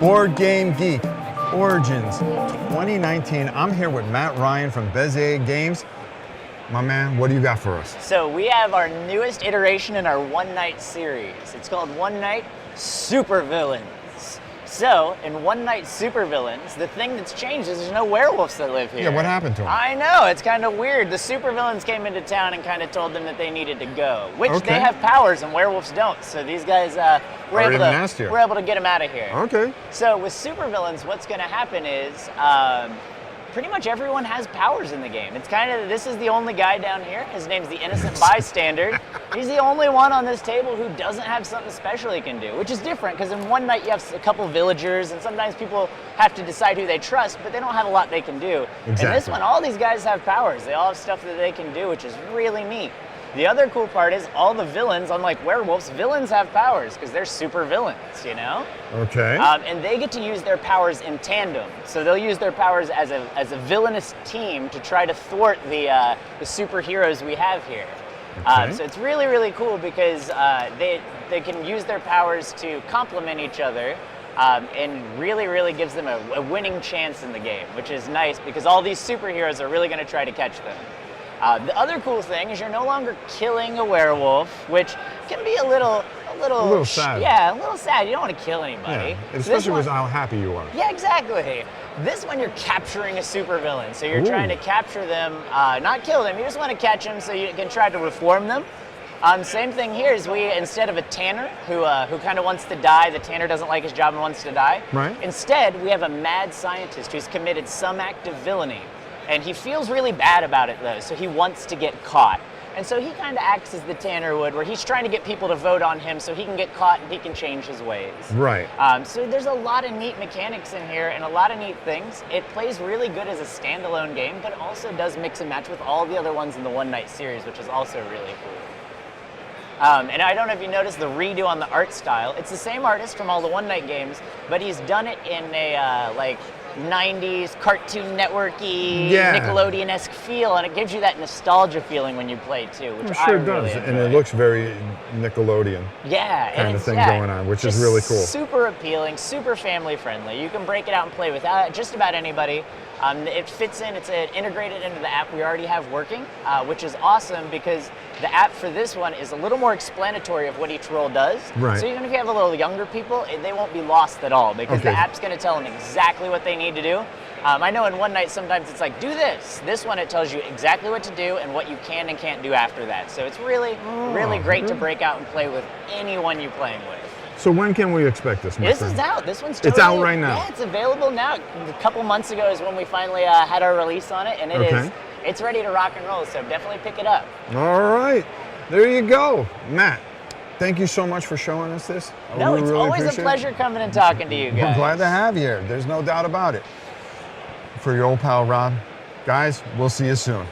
Board Game Geek Origins 2019. I'm here with Matt Ryan from Bezier Games. My man, what do you got for us? So we have our newest iteration in our One Night series. It's called One Night Supervillains. So, in One Night Supervillains, the thing that's changed is there's no werewolves that live here. Yeah, what happened to them? I know, it's kind of weird. The supervillains came into town and kind of told them that they needed to go, which they have powers and werewolves don't. So these guys were able to get them out of here. Okay. So with supervillains, what's going to happen is pretty much everyone has powers in the game. It's kind of, this is the only guy down here. His name's the Innocent Bystander. He's the only one on this table who doesn't have something special he can do, which is different because in One Night you have a couple villagers and sometimes people have to decide who they trust, but they don't have a lot they can do. Exactly. In this one, all these guys have powers. They all have stuff that they can do, which is really neat. The other cool part is all the villains, unlike werewolves, villains have powers because they're super villains, you know? Okay. And they get to use their powers in tandem. So they'll use their powers as a villainous team to try to thwart the superheroes we have here. Okay. So it's really, really cool because they can use their powers to complement each other and really, really gives them a winning chance in the game, which is nice because all these superheroes are really going to try to catch them. The other cool thing is you're no longer killing a werewolf, which can be a little sad. Yeah, a little sad. You don't want to kill anybody. Yeah, especially with how happy you are. Yeah, exactly. This one you're capturing a supervillain, so you're trying to capture them, not kill them. You just want to catch them so you can try to reform them. Same thing here is instead of a tanner who kind of wants to die, the tanner doesn't like his job and wants to die. Right. Instead, we have a mad scientist who's committed some act of villainy. And he feels really bad about it though, so he wants to get caught. And so he kind of acts as the tanner would, where he's trying to get people to vote on him so he can get caught and he can change his ways. Right. So there's a lot of neat mechanics in here and a lot of neat things. It plays really good as a standalone game, but also does mix and match with all the other ones in the One Night series, which is also really cool. And I don't know if you noticed the redo on the art style. It's the same artist from all the One Night games, but he's done it in a like 90s Cartoon Network-y, Nickelodeon-esque feel, and it gives you that nostalgia feeling when you play too, which I really enjoy. And it looks very Nickelodeon kind of thing going on, which is really cool. Super appealing, super family friendly. You can break it out and play with just about anybody. It fits in, it's integrated into the app we already have working, which is awesome because the app for this one is a little more explanatory of what each role does. Right. So even if you have a little younger people, they won't be lost at all because the app's going to tell them exactly what they need to do. I know in One Night sometimes it's like, do this. This one, it tells you exactly what to do and what you can and can't do after that. So it's really, really great to break out and play with anyone you're playing with. So when can we expect this? This is out. This one's it's out right now. Yeah, it's available now. A couple months ago is when we finally had our release on it, and it's ready to rock and roll. So definitely pick it up. All right, there you go, Matt. Thank you so much for showing us this. No, it's always a pleasure coming and talking to you guys. I'm glad to have you here. There's no doubt about it. For your old pal Rob, guys, we'll see you soon.